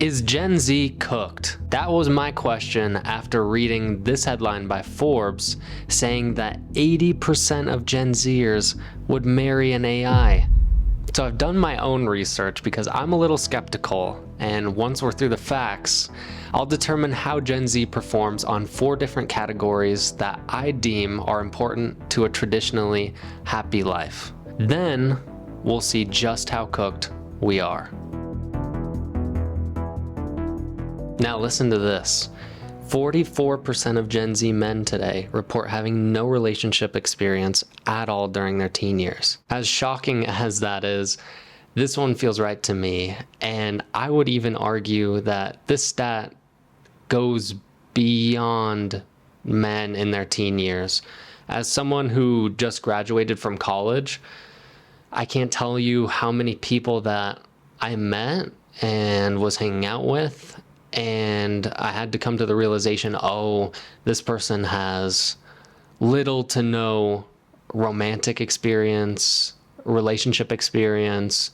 Is Gen Z cooked? That was my question after reading this headline by Forbes saying that 80% of Gen Zers would marry an AI. So I've done my own research because I'm a little skeptical, and once we're through the facts, I'll determine how Gen Z performs on 4 different categories that I deem are important to a traditionally happy life. Then we'll see just how cooked we are. Now listen to this. 44% of Gen Z men today report having no relationship experience at all during their teen years. As shocking as that is, this one feels right to me, and I would even argue that this stat goes beyond men in their teen years. As someone who just graduated from college, I can't tell you how many people that I met and was hanging out with, and I had to come to the realization, oh, this person has little to no romantic experience, relationship experience,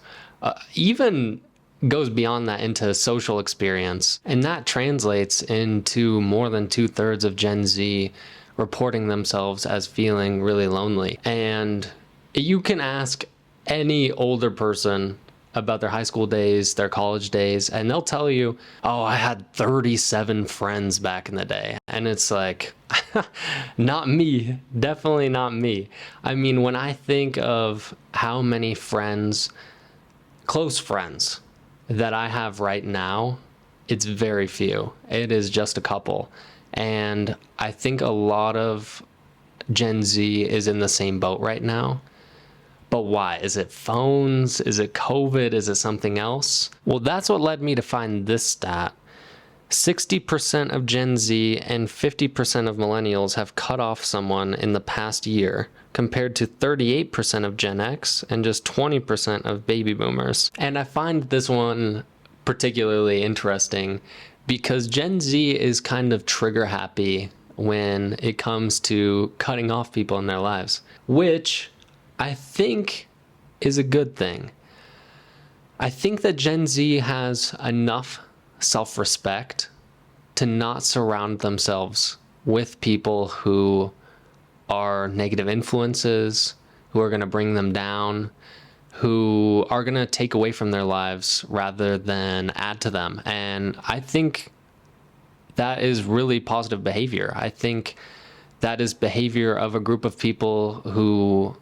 even goes beyond that into social experience. And that translates into more than 2/3 of Gen Z reporting themselves as feeling really lonely. And you can ask any older person about their high school days, their college days, and they'll tell you, oh, I had 37 friends back in the day. And it's like, not me, definitely not me. I mean, when I think of how many friends, close friends, that I have right now, it's very few. It is just a couple. And I think a lot of Gen Z is in the same boat right now. But why? Is it phones? Is it COVID? Is it something else? Well, that's what led me to find this stat. 60% of Gen Z and 50% of millennials have cut off someone in the past year, compared to 38% of Gen X and just 20% of baby boomers. And I find this one particularly interesting because Gen Z is kind of trigger happy when it comes to cutting off people in their lives, which I think is a good thing. I think that Gen Z has enough self-respect to not surround themselves with people who are negative influences, who are going to bring them down, who are going to take away from their lives rather than add to them. And I think that is really positive behavior. I think that is behavior of a group of people who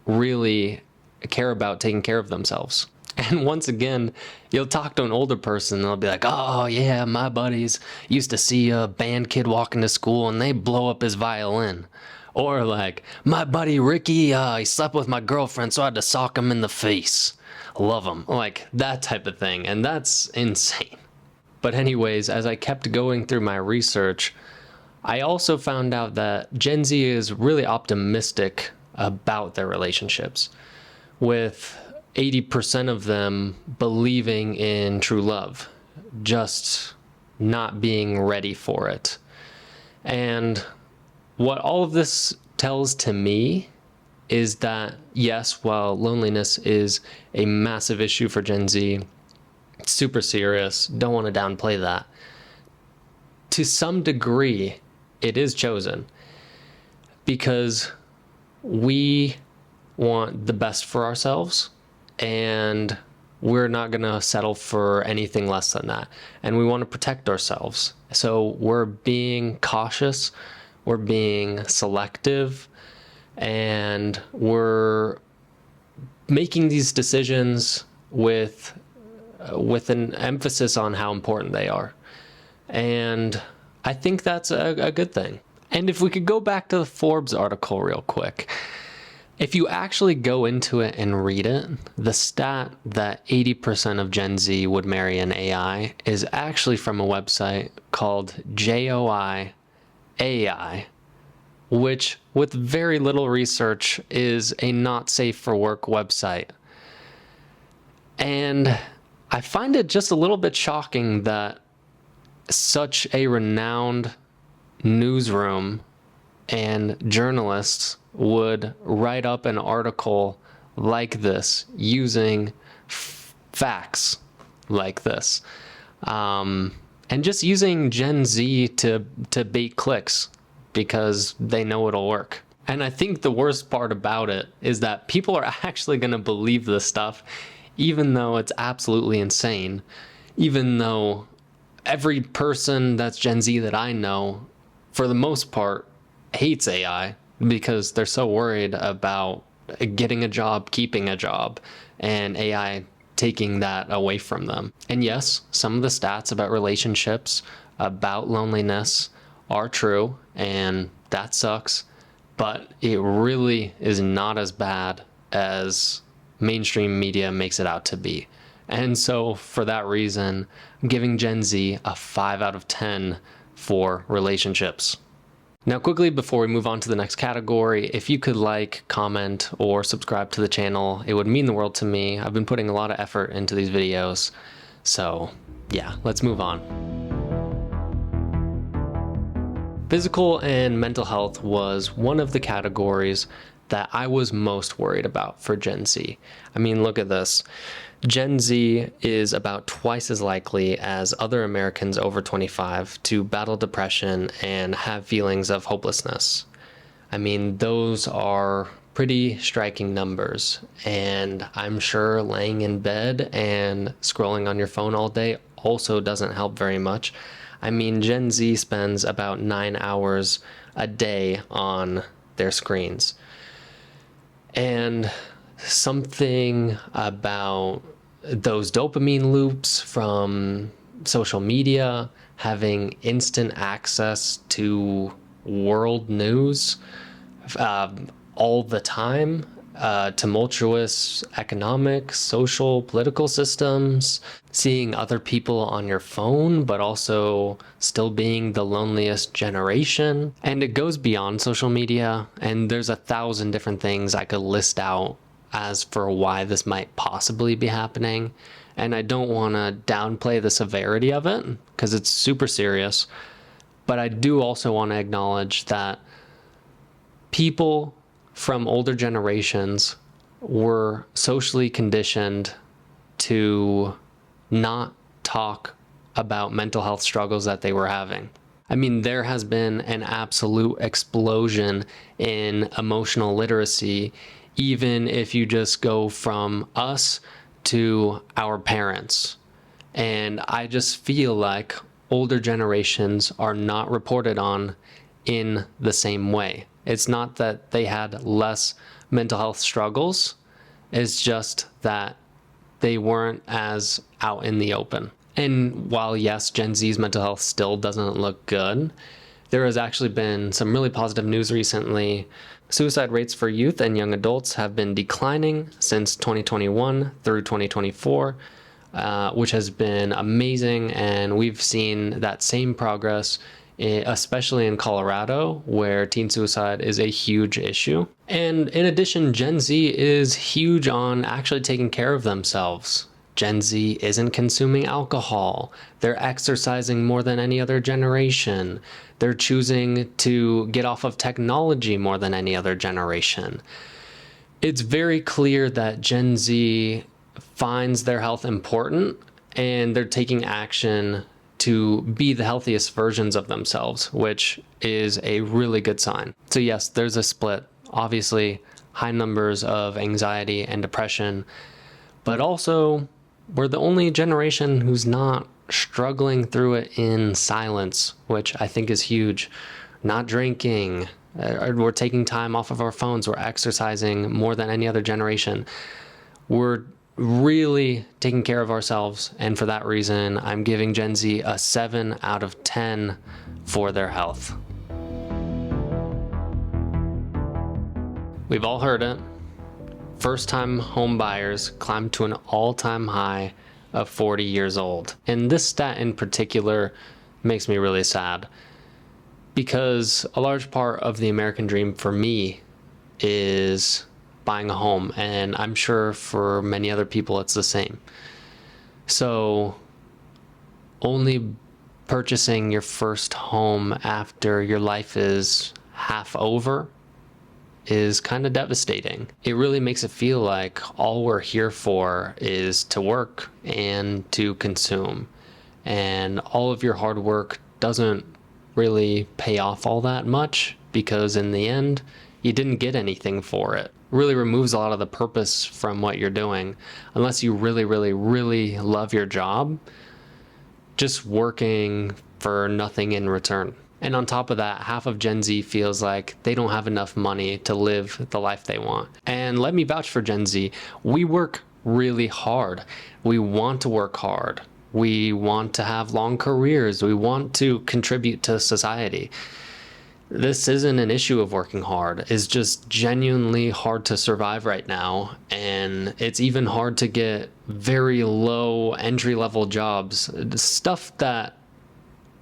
really care about taking care of themselves. And once again, you'll talk to an older person, they'll be like, oh yeah, my buddies used to see a band kid walking to school and they blow up his violin. Or like, my buddy Ricky, he slept with my girlfriend, so I had to sock him in the face. Love him. Like that type of thing. And that's insane. But anyways, as I kept going through my research, I also found out that Gen Z is really optimistic about their relationships, with 80% of them believing in true love, just not being ready for it. And what all of this tells to me is that, yes, while loneliness is a massive issue for Gen Z, it's super serious, don't want to downplay that, to some degree, it is chosen because we want the best for ourselves and we're not going to settle for anything less than that. And we want to protect ourselves. So we're being cautious, we're being selective, and we're making these decisions with an emphasis on how important they are. And I think that's a good thing. And if we could go back to the Forbes article real quick, if you actually go into it and read it, the stat that 80% of Gen Z would marry an AI is actually from a website called JOI AI, which with very little research is a not safe for work website. And I find it just a little bit shocking that such a renowned newsroom and journalists would write up an article like this using facts like this. and just using Gen Z to bait clicks because they know it'll work. And I think the worst part about it is that people are actually going to believe this stuff, even though it's absolutely insane, even though every person that's Gen Z that I know, for the most part, hates AI because they're so worried about getting a job, keeping a job, and AI taking that away from them. And yes, some of the stats about relationships, about loneliness are true, and that sucks, but it really is not as bad as mainstream media makes it out to be. And so for that reason, I'm giving Gen Z a 5 out of 10 for relationships. Now, quickly before we move on to the next category, if you could like, comment, or subscribe to the channel, it would mean the world to me. I've been putting a lot of effort into these videos. So yeah, let's move on. Physical and mental health was one of the categories that I was most worried about for Gen Z. I mean, look at this. Gen Z is about twice as likely as other Americans over 25 to battle depression and have feelings of hopelessness. I mean, those are pretty striking numbers, and I'm sure laying in bed and scrolling on your phone all day also doesn't help very much. I mean, Gen Z spends about 9 hours a day on their screens. And something about those dopamine loops from social media, having instant access to world news all the time, tumultuous economic, social, political systems, seeing other people on your phone, but also still being the loneliest generation. And it goes beyond social media, and there's 1,000 different things I could list out as for why this might possibly be happening. And I don't want to downplay the severity of it, because it's super serious. But I do also want to acknowledge that people from older generations were socially conditioned to not talk about mental health struggles that they were having. I mean, there has been an absolute explosion in emotional literacy, even if you just go from us to our parents. And I just feel like older generations are not reported on in the same way. It's not that they had less mental health struggles, it's just that they weren't as out in the open. And while yes, Gen Z's mental health still doesn't look good, there has actually been some really positive news recently. Suicide rates for youth and young adults have been declining since 2021 through 2024, which has been amazing. And we've seen that same progress, especially in Colorado, where teen suicide is a huge issue. And in addition, Gen Z is huge on actually taking care of themselves. Gen Z isn't consuming alcohol. They're exercising more than any other generation. They're choosing to get off of technology more than any other generation. It's very clear that Gen Z finds their health important, and they're taking action to be the healthiest versions of themselves, which is a really good sign. So yes, there's a split. Obviously, high numbers of anxiety and depression, but also we're the only generation who's not struggling through it in silence, which I think is huge. Not drinking, we're taking time off of our phones, we're exercising more than any other generation. We're really taking care of ourselves, and for that reason, I'm giving Gen Z a 7 out of 10 for their health. We've all heard it. First-time home buyers climbed to an all-time high of 40 years old. And this stat in particular makes me really sad, because a large part of the American dream for me is buying a home, and I'm sure for many other people it's the same. So only purchasing your first home after your life is half over is kind of devastating. It really makes it feel like all we're here for is to work and to consume. and all of your hard work doesn't really pay off all that much because in the end, you didn't get anything for it. Really removes a lot of the purpose from what you're doing. Unless you really, really, really love your job, just working for nothing in return. And on top of that, half of Gen Z feels like they don't have enough money to live the life they want. And let me vouch for Gen Z. We work really hard. We want to work hard. We want to have long careers. We want to contribute to society. This isn't an issue of working hard. It's just genuinely hard to survive right now. And it's even hard to get very low entry-level jobs, stuff that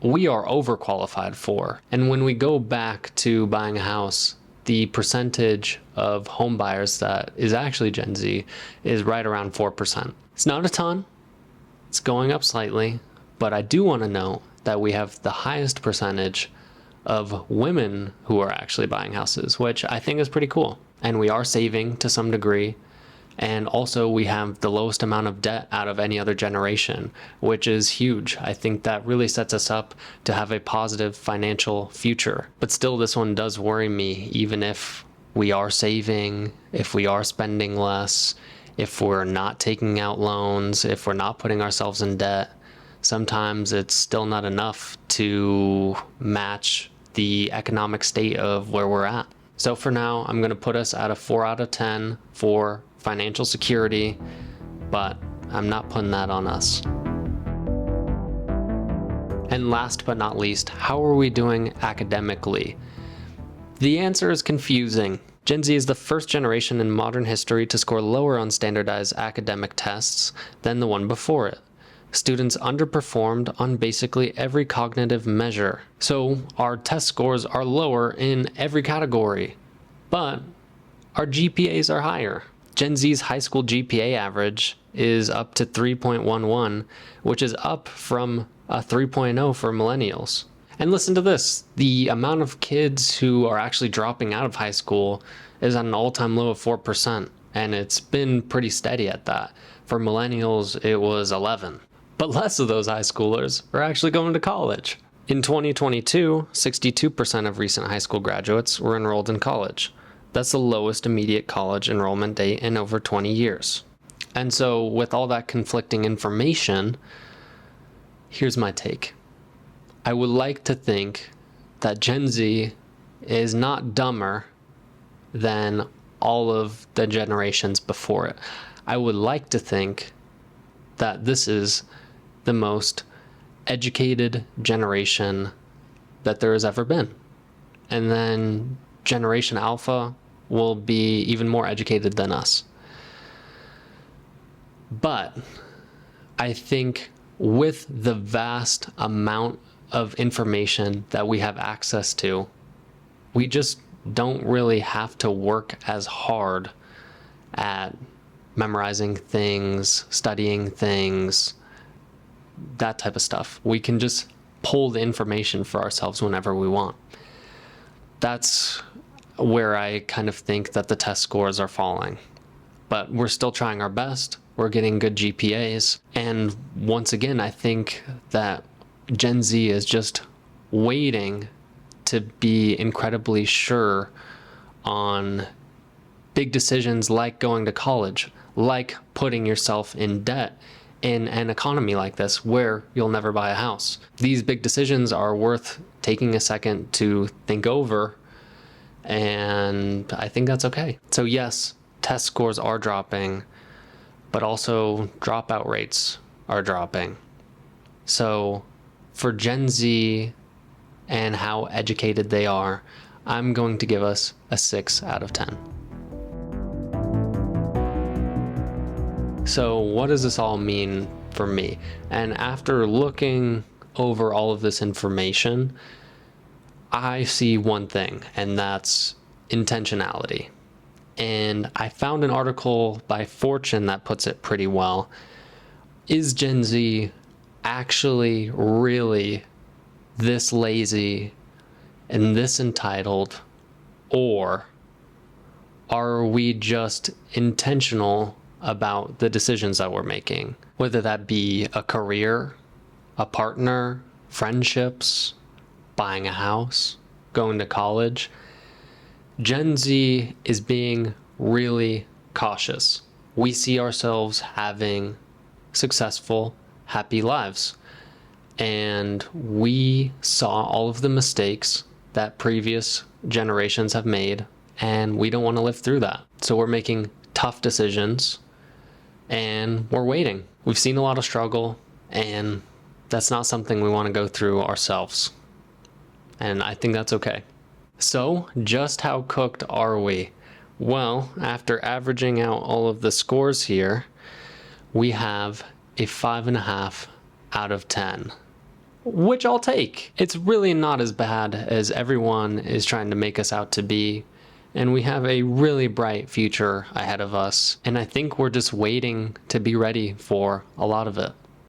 we are overqualified for. And when we go back to buying a house, the percentage of home buyers that is actually Gen Z is right around 4%. It's not a ton. It's going up slightly, but I do want to note that we have the highest percentage of women who are actually buying houses, which I think is pretty cool. And we are saving to some degree. And also we have the lowest amount of debt out of any other generation, which is huge. I think that really sets us up to have a positive financial future. But still, this one does worry me, even if we are saving, if we are spending less, if we're not taking out loans, if we're not putting ourselves in debt. Sometimes it's still not enough to match the economic state of where we're at. So for now, I'm going to put us at a 4 out of 10 for financial security, but I'm not putting that on us. And last but not least, how are we doing academically? The answer is confusing. Gen Z is the first generation in modern history to score lower on standardized academic tests than the one before it. Students underperformed on basically every cognitive measure. So our test scores are lower in every category, but our GPAs are higher. Gen Z's high school GPA average is up to 3.11, which is up from a 3.0 for millennials. And listen to this, the amount of kids who are actually dropping out of high school is at an all-time low of 4%, and it's been pretty steady at that. For millennials, it was 11. But less of those high schoolers are actually going to college. In 2022, 62% of recent high school graduates were enrolled in college. That's the lowest immediate college enrollment date in over 20 years. And so with all that conflicting information, here's my take. I would like to think that Gen Z is not dumber than all of the generations before it. I would like to think that this is the most educated generation that there has ever been. And then Generation Alpha will be even more educated than us. But I think with the vast amount of information that we have access to, we just don't really have to work as hard at memorizing things, studying things, that type of stuff. We can just pull the information for ourselves whenever we want. That's where I kind of think that the test scores are falling. But we're still trying our best. We're getting good GPAs. And once again, I think that Gen Z is just waiting to be incredibly sure on big decisions like going to college, like putting yourself in debt in an economy like this where you'll never buy a house. These big decisions are worth taking a second to think over, and I think that's okay. So yes, test scores are dropping, but also dropout rates are dropping. So for Gen Z and how educated they are, I'm going to give us a 6 out of 10. So what does this all mean for me? And after looking over all of this information, I see one thing, and that's intentionality. And I found an article by Fortune that puts it pretty well. Is Gen Z actually really this lazy and this entitled, or are we just intentional about the decisions that we're making? Whether that be a career, a partner, friendships, buying a house, going to college. Gen Z is being really cautious. We see ourselves having successful, happy lives. And we saw all of the mistakes that previous generations have made, and we don't want to live through that. So we're making tough decisions, and we're waiting. We've seen a lot of struggle, and that's not something we want to go through ourselves. And I think that's okay. So, just how cooked are we? Well, after averaging out all of the scores here, we have a 5.5 out of 10, which I'll take. It's really not as bad as everyone is trying to make us out to be, and we have a really bright future ahead of us, and I think we're just waiting to be ready for a lot of it.